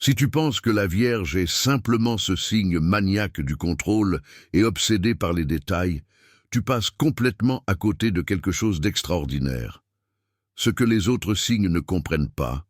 Si tu penses que la Vierge est simplement ce signe maniaque du contrôle et obsédé par les détails, tu passes complètement à côté de quelque chose d'extraordinaire. Ce que les autres signes ne comprennent pas,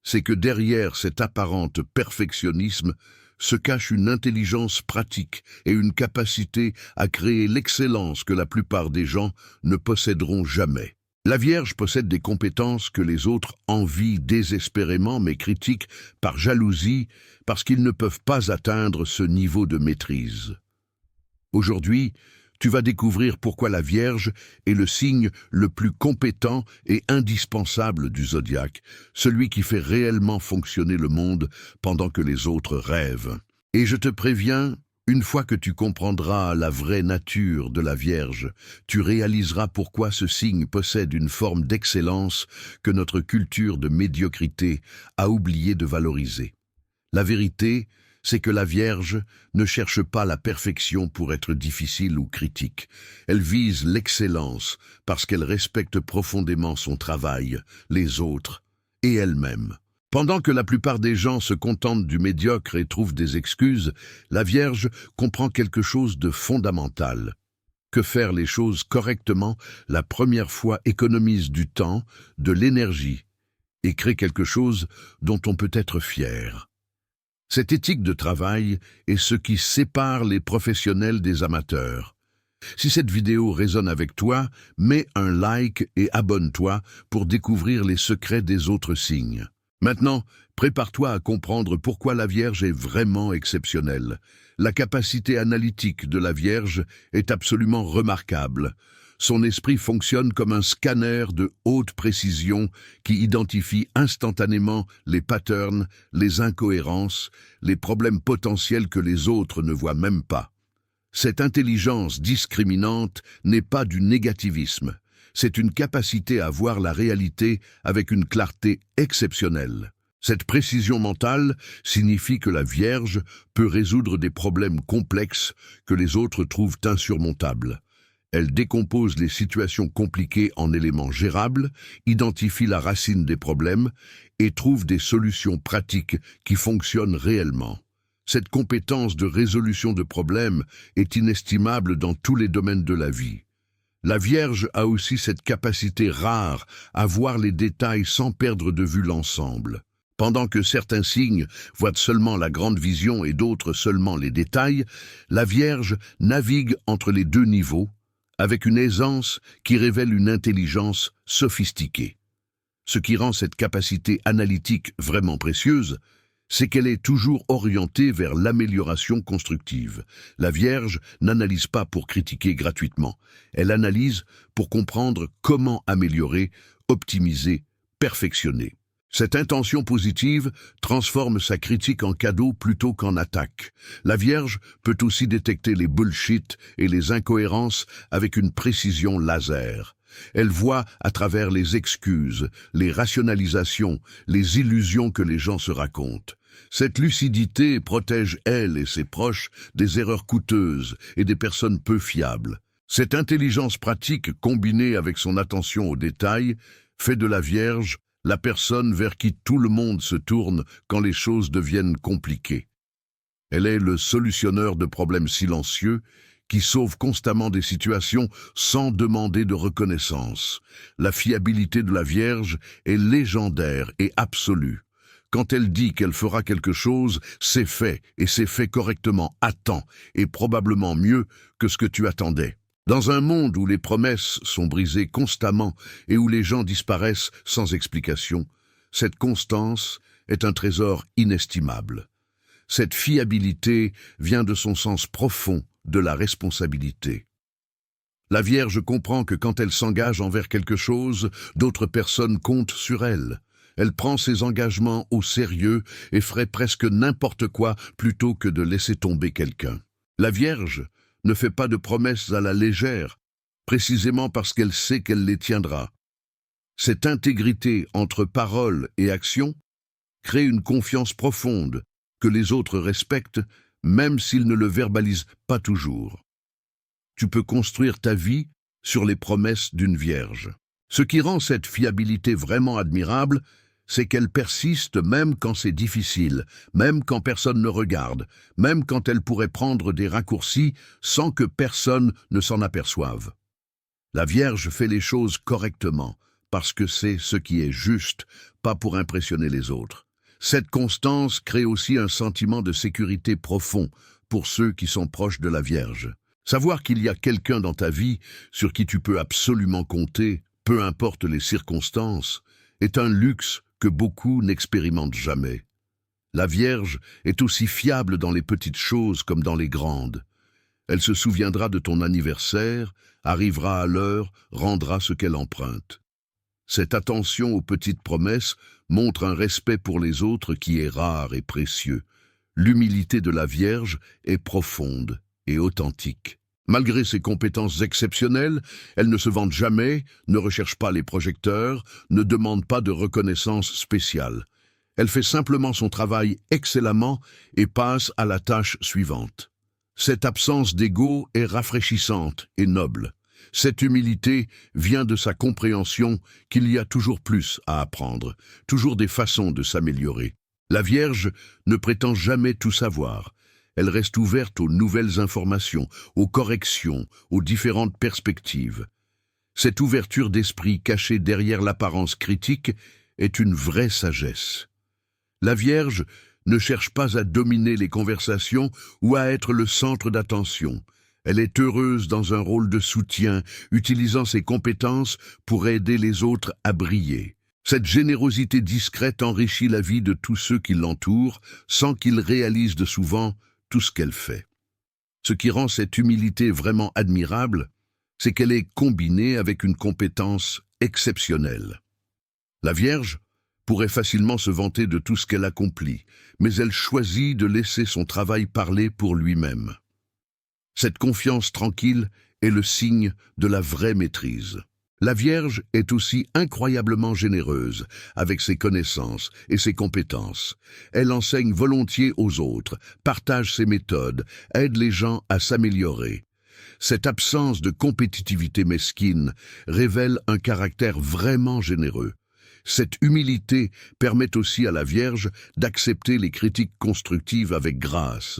c'est que derrière cet apparent perfectionnisme se cache une intelligence pratique et une capacité à créer l'excellence que la plupart des gens ne posséderont jamais. La Vierge possède des compétences que les autres envient désespérément mais critiquent par jalousie parce qu'ils ne peuvent pas atteindre ce niveau de maîtrise. Aujourd'hui, tu vas découvrir pourquoi la Vierge est le signe le plus compétent et indispensable du zodiaque, celui qui fait réellement fonctionner le monde pendant que les autres rêvent. Et je te préviens, une fois que tu comprendras la vraie nature de la Vierge, tu réaliseras pourquoi ce signe possède une forme d'excellence que notre culture de médiocrité a oublié de valoriser. La vérité, c'est que la Vierge ne cherche pas la perfection pour être difficile ou critique. Elle vise l'excellence parce qu'elle respecte profondément son travail, les autres et elle-même. Pendant que la plupart des gens se contentent du médiocre et trouvent des excuses, la Vierge comprend quelque chose de fondamental. Que faire les choses correctement la première fois économise du temps, de l'énergie et crée quelque chose dont on peut être fier. Cette éthique de travail est ce qui sépare les professionnels des amateurs. Si cette vidéo résonne avec toi, mets un like et abonne-toi pour découvrir les secrets des autres signes. Maintenant, prépare-toi à comprendre pourquoi la Vierge est vraiment exceptionnelle. La capacité analytique de la Vierge est absolument remarquable. Son esprit fonctionne comme un scanner de haute précision qui identifie instantanément les patterns, les incohérences, les problèmes potentiels que les autres ne voient même pas. Cette intelligence discriminante n'est pas du négativisme. C'est une capacité à voir la réalité avec une clarté exceptionnelle. Cette précision mentale signifie que la Vierge peut résoudre des problèmes complexes que les autres trouvent insurmontables. Elle décompose les situations compliquées en éléments gérables, identifie la racine des problèmes et trouve des solutions pratiques qui fonctionnent réellement. Cette compétence de résolution de problèmes est inestimable dans tous les domaines de la vie. La Vierge a aussi cette capacité rare à voir les détails sans perdre de vue l'ensemble. Pendant que certains signes voient seulement la grande vision et d'autres seulement les détails, la Vierge navigue entre les deux niveaux, avec une aisance qui révèle une intelligence sophistiquée. Ce qui rend cette capacité analytique vraiment précieuse, c'est qu'elle est toujours orientée vers l'amélioration constructive. La Vierge n'analyse pas pour critiquer gratuitement. Elle analyse pour comprendre comment améliorer, optimiser, perfectionner. Cette intention positive transforme sa critique en cadeau plutôt qu'en attaque. La Vierge peut aussi détecter les bullshit et les incohérences avec une précision laser. Elle voit à travers les excuses, les rationalisations, les illusions que les gens se racontent. Cette lucidité protège elle et ses proches des erreurs coûteuses et des personnes peu fiables. Cette intelligence pratique combinée avec son attention aux détails fait de la Vierge la personne vers qui tout le monde se tourne quand les choses deviennent compliquées. Elle est le solutionneur de problèmes silencieux qui sauve constamment des situations sans demander de reconnaissance. La fiabilité de la Vierge est légendaire et absolue. Quand elle dit qu'elle fera quelque chose, c'est fait, et c'est fait correctement, à temps, et probablement mieux que ce que tu attendais. Dans un monde où les promesses sont brisées constamment et où les gens disparaissent sans explication, cette constance est un trésor inestimable. Cette fiabilité vient de son sens profond de la responsabilité. La Vierge comprend que quand elle s'engage envers quelque chose, d'autres personnes comptent sur elle. Elle prend ses engagements au sérieux et ferait presque n'importe quoi plutôt que de laisser tomber quelqu'un. La Vierge ne fait pas de promesses à la légère, précisément parce qu'elle sait qu'elle les tiendra. Cette intégrité entre parole et action crée une confiance profonde que les autres respectent, même s'ils ne le verbalisent pas toujours. Tu peux construire ta vie sur les promesses d'une Vierge. Ce qui rend cette fiabilité vraiment admirable, c'est qu'elle persiste même quand c'est difficile, même quand personne ne regarde, même quand elle pourrait prendre des raccourcis sans que personne ne s'en aperçoive. La Vierge fait les choses correctement, parce que c'est ce qui est juste, pas pour impressionner les autres. Cette constance crée aussi un sentiment de sécurité profond pour ceux qui sont proches de la Vierge. Savoir qu'il y a quelqu'un dans ta vie sur qui tu peux absolument compter, peu importe les circonstances, est un luxe que beaucoup n'expérimentent jamais. La Vierge est aussi fiable dans les petites choses comme dans les grandes. Elle se souviendra de ton anniversaire, arrivera à l'heure, rendra ce qu'elle emprunte. Cette attention aux petites promesses montre un respect pour les autres qui est rare et précieux. L'humilité de la Vierge est profonde et authentique. Malgré ses compétences exceptionnelles, elle ne se vante jamais, ne recherche pas les projecteurs, ne demande pas de reconnaissance spéciale. Elle fait simplement son travail excellemment et passe à la tâche suivante. Cette absence d'ego est rafraîchissante et noble. Cette humilité vient de sa compréhension qu'il y a toujours plus à apprendre, toujours des façons de s'améliorer. La Vierge ne prétend jamais tout savoir. Elle reste ouverte aux nouvelles informations, aux corrections, aux différentes perspectives. Cette ouverture d'esprit cachée derrière l'apparence critique est une vraie sagesse. La Vierge ne cherche pas à dominer les conversations ou à être le centre d'attention. Elle est heureuse dans un rôle de soutien, utilisant ses compétences pour aider les autres à briller. Cette générosité discrète enrichit la vie de tous ceux qui l'entourent, sans qu'ils réalisent de souvent tout ce qu'elle fait. Ce qui rend cette humilité vraiment admirable, c'est qu'elle est combinée avec une compétence exceptionnelle. La Vierge pourrait facilement se vanter de tout ce qu'elle accomplit, mais elle choisit de laisser son travail parler pour lui-même. Cette confiance tranquille est le signe de la vraie maîtrise. La Vierge est aussi incroyablement généreuse avec ses connaissances et ses compétences. Elle enseigne volontiers aux autres, partage ses méthodes, aide les gens à s'améliorer. Cette absence de compétitivité mesquine révèle un caractère vraiment généreux. Cette humilité permet aussi à la Vierge d'accepter les critiques constructives avec grâce.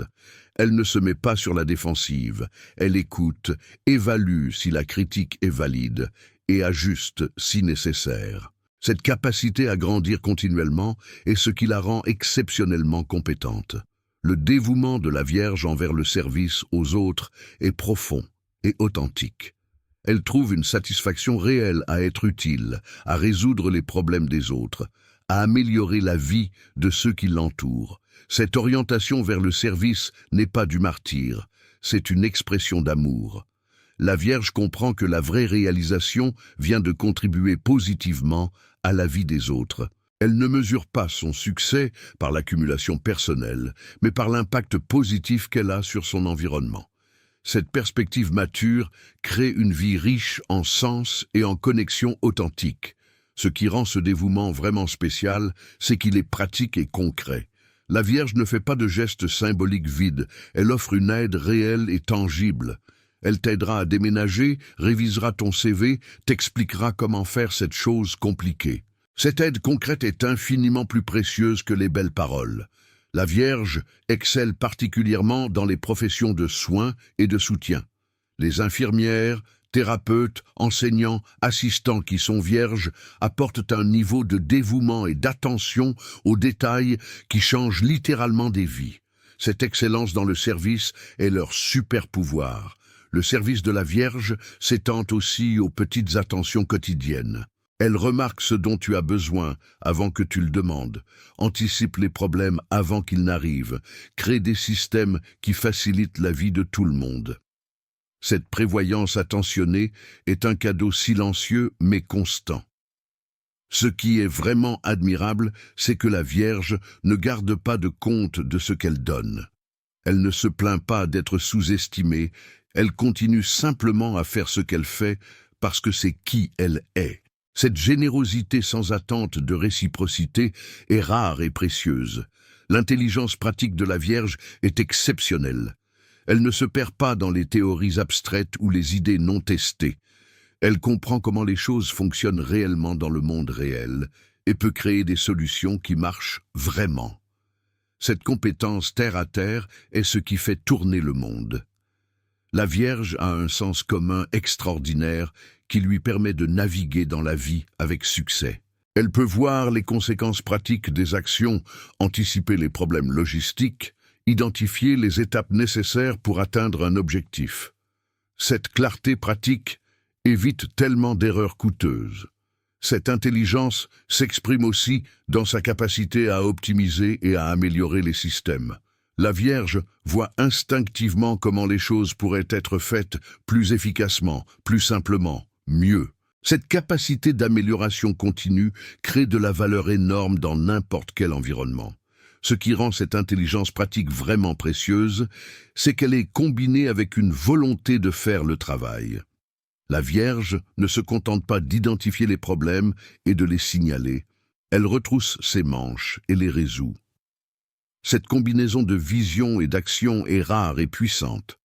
Elle ne se met pas sur la défensive, elle écoute, évalue si la critique est valide et ajuste si nécessaire. Cette capacité à grandir continuellement est ce qui la rend exceptionnellement compétente. Le dévouement de la Vierge envers le service aux autres est profond et authentique. Elle trouve une satisfaction réelle à être utile, à résoudre les problèmes des autres, à améliorer la vie de ceux qui l'entourent. Cette orientation vers le service n'est pas du martyre, c'est une expression d'amour. La Vierge comprend que la vraie réalisation vient de contribuer positivement à la vie des autres. Elle ne mesure pas son succès par l'accumulation personnelle, mais par l'impact positif qu'elle a sur son environnement. Cette perspective mature crée une vie riche en sens et en connexion authentique. Ce qui rend ce dévouement vraiment spécial, c'est qu'il est pratique et concret. La Vierge ne fait pas de gestes symboliques vides, elle offre une aide réelle et tangible. Elle t'aidera à déménager, révisera ton CV, t'expliquera comment faire cette chose compliquée. Cette aide concrète est infiniment plus précieuse que les belles paroles. La Vierge excelle particulièrement dans les professions de soins et de soutien. Les infirmières, thérapeutes, enseignants, assistants qui sont vierges apportent un niveau de dévouement et d'attention aux détails qui change littéralement des vies. Cette excellence dans le service est leur super pouvoir. Le service de la Vierge s'étend aussi aux petites attentions quotidiennes. Elle remarque ce dont tu as besoin avant que tu le demandes, anticipe les problèmes avant qu'ils n'arrivent, crée des systèmes qui facilitent la vie de tout le monde. Cette prévoyance attentionnée est un cadeau silencieux mais constant. Ce qui est vraiment admirable, c'est que la Vierge ne garde pas de compte de ce qu'elle donne. Elle ne se plaint pas d'être sous-estimée, elle continue simplement à faire ce qu'elle fait parce que c'est qui elle est. Cette générosité sans attente de réciprocité est rare et précieuse. L'intelligence pratique de la Vierge est exceptionnelle. Elle ne se perd pas dans les théories abstraites ou les idées non testées. Elle comprend comment les choses fonctionnent réellement dans le monde réel, et peut créer des solutions qui marchent vraiment. Cette compétence terre à terre est ce qui fait tourner le monde. La Vierge a un sens commun extraordinaire qui lui permet de naviguer dans la vie avec succès. Elle peut voir les conséquences pratiques des actions, anticiper les problèmes logistiques, identifier les étapes nécessaires pour atteindre un objectif. Cette clarté pratique évite tellement d'erreurs coûteuses. Cette intelligence s'exprime aussi dans sa capacité à optimiser et à améliorer les systèmes. La Vierge voit instinctivement comment les choses pourraient être faites plus efficacement, plus simplement, mieux. Cette capacité d'amélioration continue crée de la valeur énorme dans n'importe quel environnement. Ce qui rend cette intelligence pratique vraiment précieuse, c'est qu'elle est combinée avec une volonté de faire le travail. La Vierge ne se contente pas d'identifier les problèmes et de les signaler. Elle retrousse ses manches et les résout. Cette combinaison de vision et d'action est rare et puissante.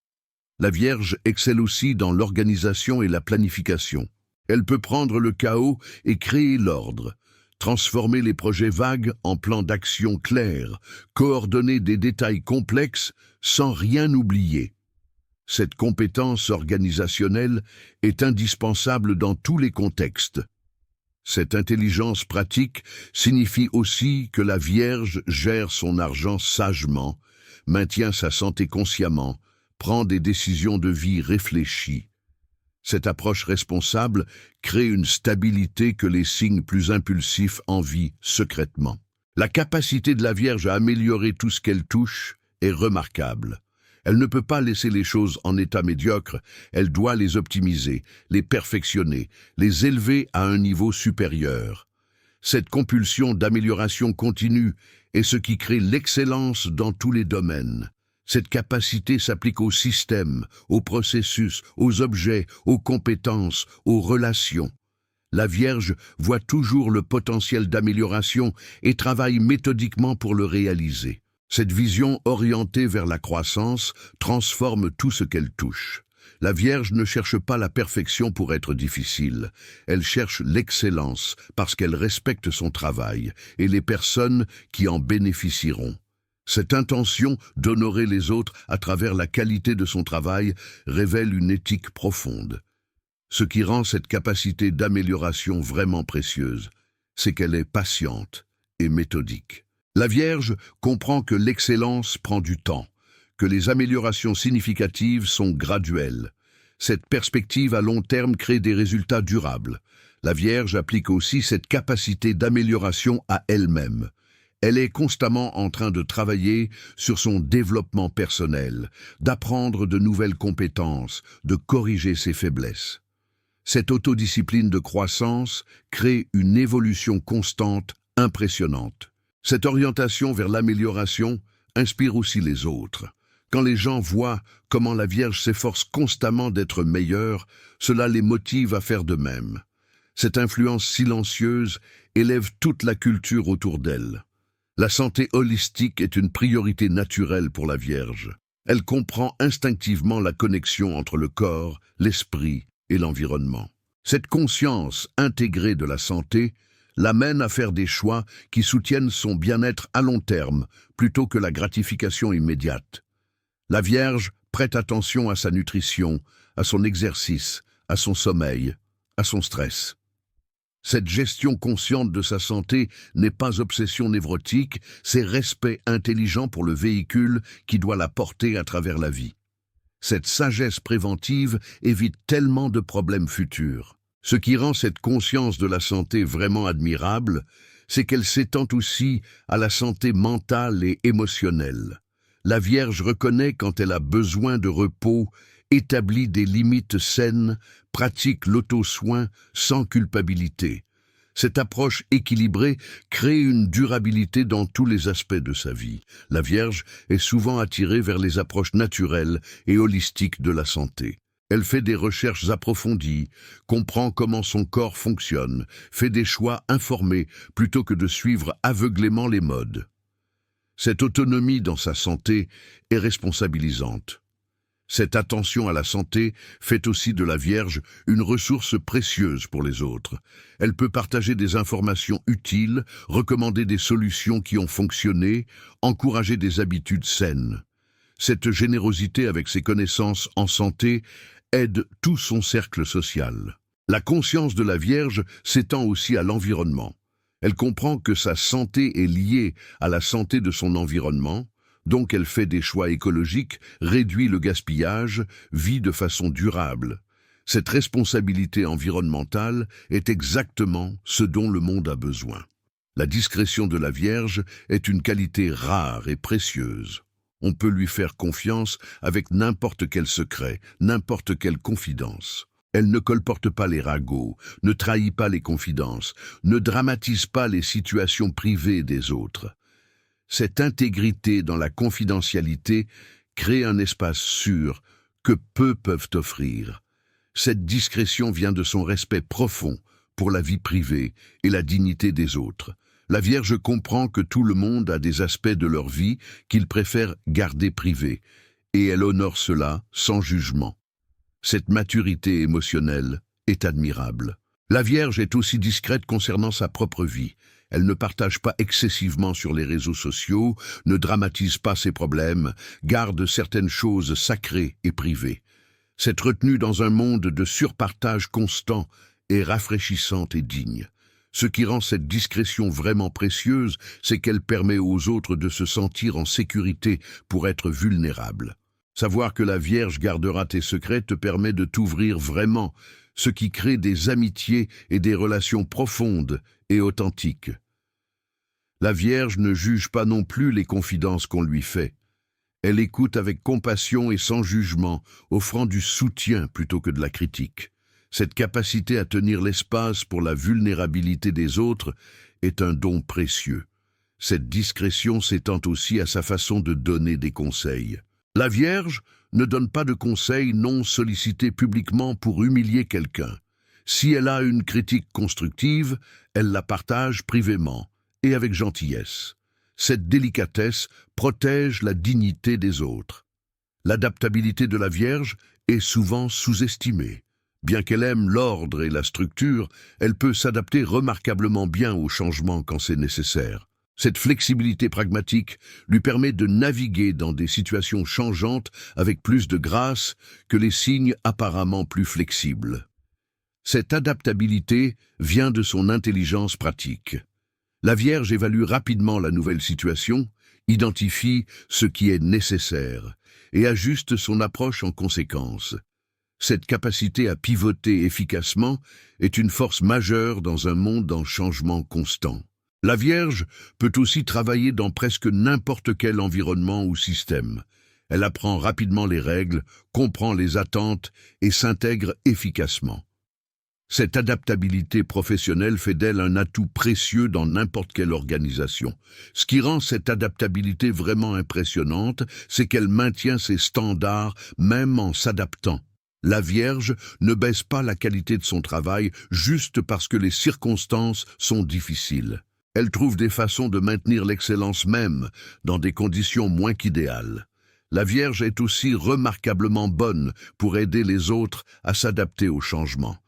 La Vierge excelle aussi dans l'organisation et la planification. Elle peut prendre le chaos et créer l'ordre, transformer les projets vagues en plans d'action clairs, coordonner des détails complexes sans rien oublier. Cette compétence organisationnelle est indispensable dans tous les contextes. Cette intelligence pratique signifie aussi que la Vierge gère son argent sagement, maintient sa santé consciemment, prend des décisions de vie réfléchies. Cette approche responsable crée une stabilité que les signes plus impulsifs envient secrètement. La capacité de la Vierge à améliorer tout ce qu'elle touche est remarquable. Elle ne peut pas laisser les choses en état médiocre, elle doit les optimiser, les perfectionner, les élever à un niveau supérieur. Cette compulsion d'amélioration continue est ce qui crée l'excellence dans tous les domaines. Cette capacité s'applique aux systèmes, aux processus, aux objets, aux compétences, aux relations. La Vierge voit toujours le potentiel d'amélioration et travaille méthodiquement pour le réaliser. Cette vision orientée vers la croissance transforme tout ce qu'elle touche. La Vierge ne cherche pas la perfection pour être difficile. Elle cherche l'excellence parce qu'elle respecte son travail et les personnes qui en bénéficieront. Cette intention d'honorer les autres à travers la qualité de son travail révèle une éthique profonde. Ce qui rend cette capacité d'amélioration vraiment précieuse, c'est qu'elle est patiente et méthodique. La Vierge comprend que l'excellence prend du temps, que les améliorations significatives sont graduelles. Cette perspective à long terme crée des résultats durables. La Vierge applique aussi cette capacité d'amélioration à elle-même. Elle est constamment en train de travailler sur son développement personnel, d'apprendre de nouvelles compétences, de corriger ses faiblesses. Cette autodiscipline de croissance crée une évolution constante, impressionnante. Cette orientation vers l'amélioration inspire aussi les autres. Quand les gens voient comment la Vierge s'efforce constamment d'être meilleure, cela les motive à faire de même. Cette influence silencieuse élève toute la culture autour d'elle. La santé holistique est une priorité naturelle pour la Vierge. Elle comprend instinctivement la connexion entre le corps, l'esprit et l'environnement. Cette conscience intégrée de la santé l'amène à faire des choix qui soutiennent son bien-être à long terme, plutôt que la gratification immédiate. La Vierge prête attention à sa nutrition, à son exercice, à son sommeil, à son stress. Cette gestion consciente de sa santé n'est pas obsession névrotique, c'est respect intelligent pour le véhicule qui doit la porter à travers la vie. Cette sagesse préventive évite tellement de problèmes futurs. Ce qui rend cette conscience de la santé vraiment admirable, c'est qu'elle s'étend aussi à la santé mentale et émotionnelle. La Vierge reconnaît quand elle a besoin de repos, établit des limites saines, pratique l'auto-soin sans culpabilité. Cette approche équilibrée crée une durabilité dans tous les aspects de sa vie. La Vierge est souvent attirée vers les approches naturelles et holistiques de la santé. Elle fait des recherches approfondies, comprend comment son corps fonctionne, fait des choix informés plutôt que de suivre aveuglément les modes. Cette autonomie dans sa santé est responsabilisante. Cette attention à la santé fait aussi de la Vierge une ressource précieuse pour les autres. Elle peut partager des informations utiles, recommander des solutions qui ont fonctionné, encourager des habitudes saines. Cette générosité avec ses connaissances en santé aide tout son cercle social. La conscience de la Vierge s'étend aussi à l'environnement. Elle comprend que sa santé est liée à la santé de son environnement, donc elle fait des choix écologiques, réduit le gaspillage, vit de façon durable. Cette responsabilité environnementale est exactement ce dont le monde a besoin. La discrétion de la Vierge est une qualité rare et précieuse. On peut lui faire confiance avec n'importe quel secret, n'importe quelle confidence. Elle ne colporte pas les ragots, ne trahit pas les confidences, ne dramatise pas les situations privées des autres. Cette intégrité dans la confidentialité crée un espace sûr que peu peuvent offrir. Cette discrétion vient de son respect profond pour la vie privée et la dignité des autres. La Vierge comprend que tout le monde a des aspects de leur vie qu'ils préfèrent garder privés, et elle honore cela sans jugement. Cette maturité émotionnelle est admirable. La Vierge est aussi discrète concernant sa propre vie. Elle ne partage pas excessivement sur les réseaux sociaux, ne dramatise pas ses problèmes, garde certaines choses sacrées et privées. Cette retenue dans un monde de surpartage constant est rafraîchissante et digne. Ce qui rend cette discrétion vraiment précieuse, c'est qu'elle permet aux autres de se sentir en sécurité pour être vulnérables. Savoir que la Vierge gardera tes secrets te permet de t'ouvrir vraiment, ce qui crée des amitiés et des relations profondes et authentiques. La Vierge ne juge pas non plus les confidences qu'on lui fait. Elle écoute avec compassion et sans jugement, offrant du soutien plutôt que de la critique. Cette capacité à tenir l'espace pour la vulnérabilité des autres est un don précieux. Cette discrétion s'étend aussi à sa façon de donner des conseils. La Vierge ne donne pas de conseils non sollicités publiquement pour humilier quelqu'un. Si elle a une critique constructive, elle la partage privément et avec gentillesse. Cette délicatesse protège la dignité des autres. L'adaptabilité de la Vierge est souvent sous-estimée. Bien qu'elle aime l'ordre et la structure, elle peut s'adapter remarquablement bien aux changements quand c'est nécessaire. Cette flexibilité pragmatique lui permet de naviguer dans des situations changeantes avec plus de grâce que les signes apparemment plus flexibles. Cette adaptabilité vient de son intelligence pratique. La Vierge évalue rapidement la nouvelle situation, identifie ce qui est nécessaire et ajuste son approche en conséquence. Cette capacité à pivoter efficacement est une force majeure dans un monde en changement constant. La Vierge peut aussi travailler dans presque n'importe quel environnement ou système. Elle apprend rapidement les règles, comprend les attentes et s'intègre efficacement. Cette adaptabilité professionnelle fait d'elle un atout précieux dans n'importe quelle organisation. Ce qui rend cette adaptabilité vraiment impressionnante, c'est qu'elle maintient ses standards même en s'adaptant. La Vierge ne baisse pas la qualité de son travail juste parce que les circonstances sont difficiles. Elle trouve des façons de maintenir l'excellence même dans des conditions moins qu'idéales. La Vierge est aussi remarquablement bonne pour aider les autres à s'adapter aux changements.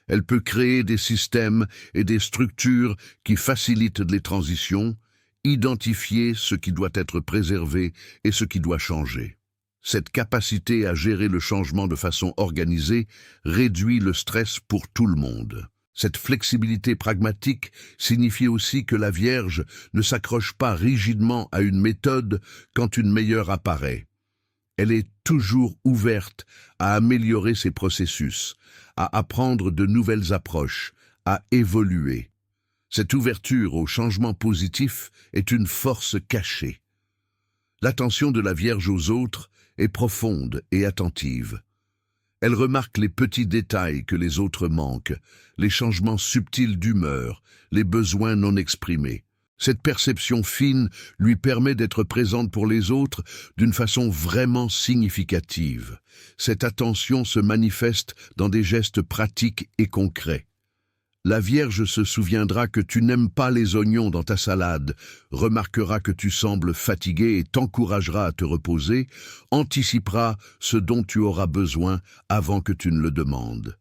Elle peut créer des systèmes et des structures qui facilitent les transitions, identifier ce qui doit être préservé et ce qui doit changer. Cette capacité à gérer le changement de façon organisée réduit le stress pour tout le monde. Cette flexibilité pragmatique signifie aussi que la Vierge ne s'accroche pas rigidement à une méthode quand une meilleure apparaît. Elle est toujours ouverte à améliorer ses processus, à apprendre de nouvelles approches, à évoluer. Cette ouverture au changement positif est une force cachée. L'attention de la Vierge aux autres est profonde et attentive. Elle remarque les petits détails que les autres manquent, les changements subtils d'humeur, les besoins non exprimés. Cette perception fine lui permet d'être présente pour les autres d'une façon vraiment significative. Cette attention se manifeste dans des gestes pratiques et concrets. La Vierge se souviendra que tu n'aimes pas les oignons dans ta salade, remarquera que tu sembles fatigué et t'encouragera à te reposer, anticipera ce dont tu auras besoin avant que tu ne le demandes.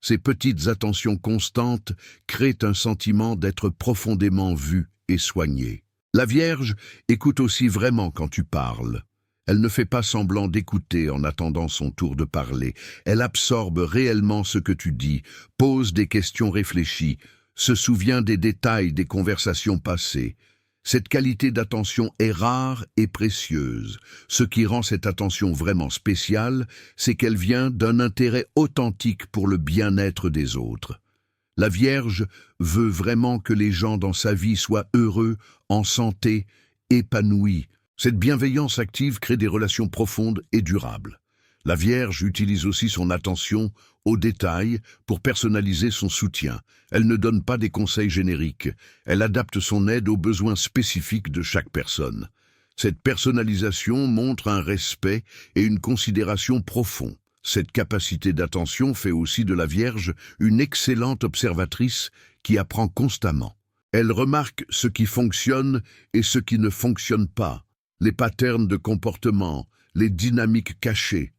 Ces petites attentions constantes créent un sentiment d'être profondément vu et soigné. La Vierge écoute aussi vraiment quand tu parles. Elle ne fait pas semblant d'écouter en attendant son tour de parler. Elle absorbe réellement ce que tu dis, pose des questions réfléchies, se souvient des détails des conversations passées. Cette qualité d'attention est rare et précieuse. Ce qui rend cette attention vraiment spéciale, c'est qu'elle vient d'un intérêt authentique pour le bien-être des autres. La Vierge veut vraiment que les gens dans sa vie soient heureux, en santé, épanouis. Cette bienveillance active crée des relations profondes et durables. La Vierge utilise aussi son attention aux détails pour personnaliser son soutien. Elle ne donne pas des conseils génériques. Elle adapte son aide aux besoins spécifiques de chaque personne. Cette personnalisation montre un respect et une considération profonds. Cette capacité d'attention fait aussi de la Vierge une excellente observatrice qui apprend constamment. Elle remarque ce qui fonctionne et ce qui ne fonctionne pas, les patterns de comportement, les dynamiques cachées.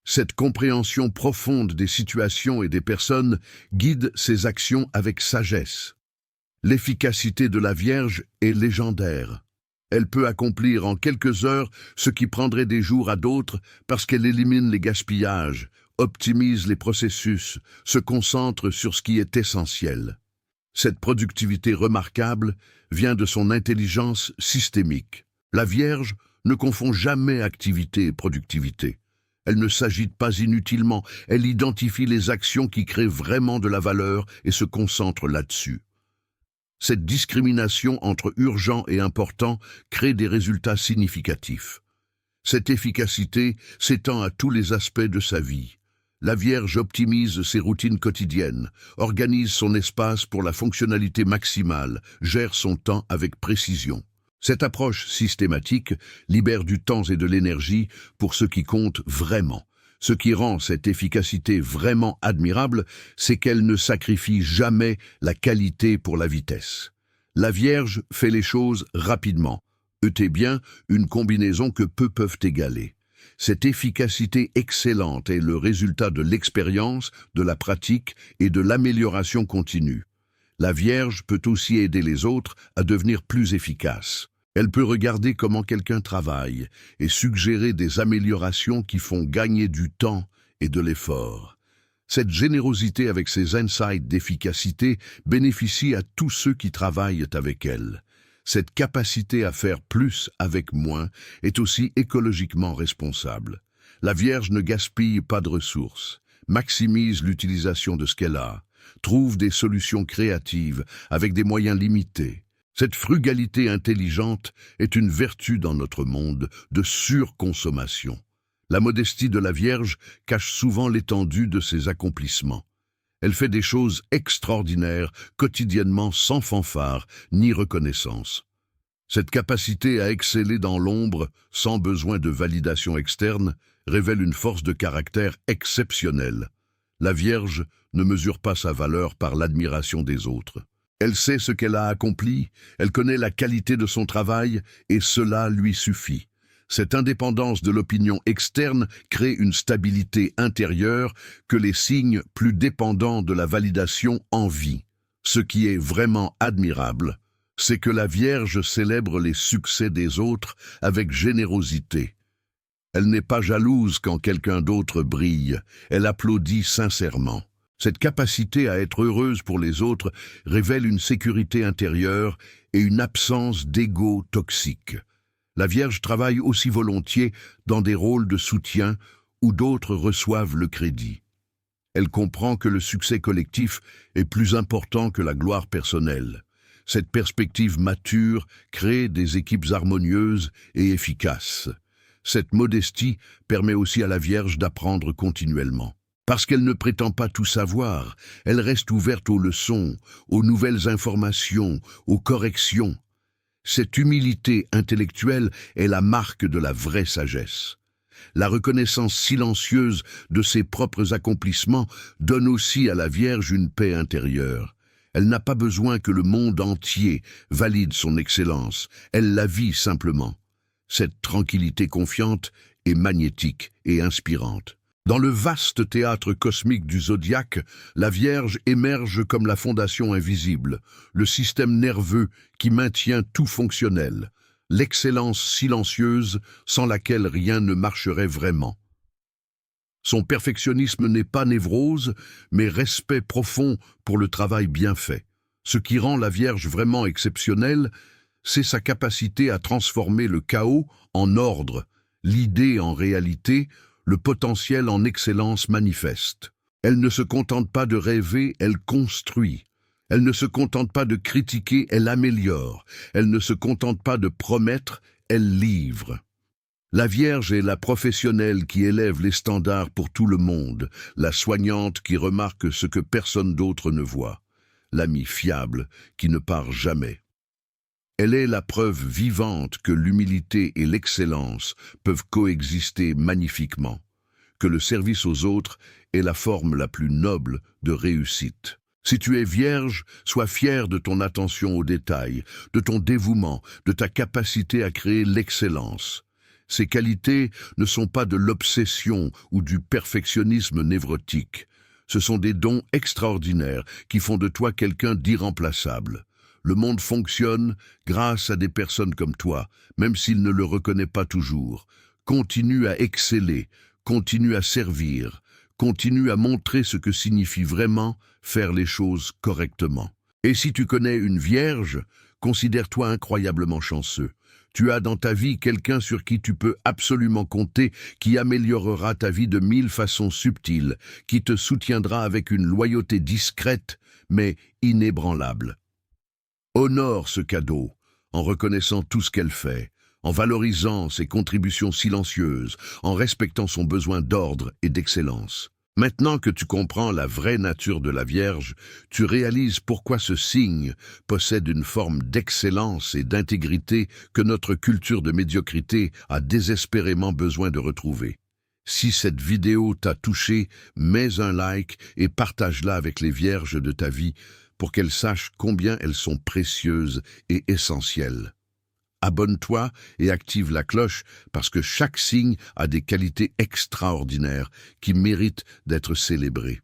Cette compréhension profonde des situations et des personnes guide ses actions avec sagesse. L'efficacité de la Vierge est légendaire. Elle peut accomplir en quelques heures ce qui prendrait des jours à d'autres parce qu'elle élimine les gaspillages, optimise les processus, se concentre sur ce qui est essentiel. Cette productivité remarquable vient de son intelligence systémique. La Vierge ne confond jamais activité et productivité. Elle ne s'agite pas inutilement, elle identifie les actions qui créent vraiment de la valeur et se concentre là-dessus. Cette discrimination entre urgent et important crée des résultats significatifs. Cette efficacité s'étend à tous les aspects de sa vie. La Vierge optimise ses routines quotidiennes, organise son espace pour la fonctionnalité maximale, gère son temps avec précision. Cette approche systématique libère du temps et de l'énergie pour ce qui compte vraiment. Ce qui rend cette efficacité vraiment admirable, c'est qu'elle ne sacrifie jamais la qualité pour la vitesse. La Vierge fait les choses rapidement. Eux bien, une combinaison que peu peuvent égaler. Cette efficacité excellente est le résultat de l'expérience, de la pratique et de l'amélioration continue. La Vierge peut aussi aider les autres à devenir plus efficaces. Elle peut regarder comment quelqu'un travaille et suggérer des améliorations qui font gagner du temps et de l'effort. Cette générosité avec ses insights d'efficacité bénéficie à tous ceux qui travaillent avec elle. Cette capacité à faire plus avec moins est aussi écologiquement responsable. La Vierge ne gaspille pas de ressources, maximise l'utilisation de ce qu'elle a, trouve des solutions créatives avec des moyens limités. Cette frugalité intelligente est une vertu dans notre monde de surconsommation. La modestie de la Vierge cache souvent l'étendue de ses accomplissements. Elle fait des choses extraordinaires quotidiennement sans fanfare ni reconnaissance. Cette capacité à exceller dans l'ombre sans besoin de validation externe révèle une force de caractère exceptionnelle. La Vierge ne mesure pas sa valeur par l'admiration des autres. Elle sait ce qu'elle a accompli, elle connaît la qualité de son travail et cela lui suffit. Cette indépendance de l'opinion externe crée une stabilité intérieure que les signes plus dépendants de la validation envient. Ce qui est vraiment admirable, c'est que la Vierge célèbre les succès des autres avec générosité. Elle n'est pas jalouse quand quelqu'un d'autre brille, elle applaudit sincèrement. Cette capacité à être heureuse pour les autres révèle une sécurité intérieure et une absence d'ego toxique. La Vierge travaille aussi volontiers dans des rôles de soutien où d'autres reçoivent le crédit. Elle comprend que le succès collectif est plus important que la gloire personnelle. Cette perspective mature crée des équipes harmonieuses et efficaces. Cette modestie permet aussi à la Vierge d'apprendre continuellement. Parce qu'elle ne prétend pas tout savoir, elle reste ouverte aux leçons, aux nouvelles informations, aux corrections. Cette humilité intellectuelle est la marque de la vraie sagesse. La reconnaissance silencieuse de ses propres accomplissements donne aussi à la Vierge une paix intérieure. Elle n'a pas besoin que le monde entier valide son excellence, elle la vit simplement. Cette tranquillité confiante est magnétique et inspirante. Dans le vaste théâtre cosmique du zodiaque, la Vierge émerge comme la fondation invisible, le système nerveux qui maintient tout fonctionnel, l'excellence silencieuse sans laquelle rien ne marcherait vraiment. Son perfectionnisme n'est pas névrose, mais respect profond pour le travail bien fait. Ce qui rend la Vierge vraiment exceptionnelle, c'est sa capacité à transformer le chaos en ordre, l'idée en réalité, le potentiel en excellence manifeste. Elle ne se contente pas de rêver, elle construit. Elle ne se contente pas de critiquer, elle améliore. Elle ne se contente pas de promettre, elle livre. La Vierge est la professionnelle qui élève les standards pour tout le monde, la soignante qui remarque ce que personne d'autre ne voit, l'amie fiable qui ne part jamais. Elle est la preuve vivante que l'humilité et l'excellence peuvent coexister magnifiquement, que le service aux autres est la forme la plus noble de réussite. Si tu es vierge, sois fier de ton attention aux détails, de ton dévouement, de ta capacité à créer l'excellence. Ces qualités ne sont pas de l'obsession ou du perfectionnisme névrotique. Ce sont des dons extraordinaires qui font de toi quelqu'un d'irremplaçable. Le monde fonctionne grâce à des personnes comme toi, même s'il ne le reconnaît pas toujours. Continue à exceller, continue à servir, continue à montrer ce que signifie vraiment faire les choses correctement. Et si tu connais une vierge, considère-toi incroyablement chanceux. Tu as dans ta vie quelqu'un sur qui tu peux absolument compter, qui améliorera ta vie de 1000 façons subtiles, qui te soutiendra avec une loyauté discrète, mais inébranlable. Honore ce cadeau, en reconnaissant tout ce qu'elle fait, en valorisant ses contributions silencieuses, en respectant son besoin d'ordre et d'excellence. Maintenant que tu comprends la vraie nature de la Vierge, tu réalises pourquoi ce signe possède une forme d'excellence et d'intégrité que notre culture de médiocrité a désespérément besoin de retrouver. Si cette vidéo t'a touché, mets un like et partage-la avec les Vierges de ta vie pour qu'elles sachent combien elles sont précieuses et essentielles. Abonne-toi et active la cloche parce que chaque signe a des qualités extraordinaires qui méritent d'être célébrées.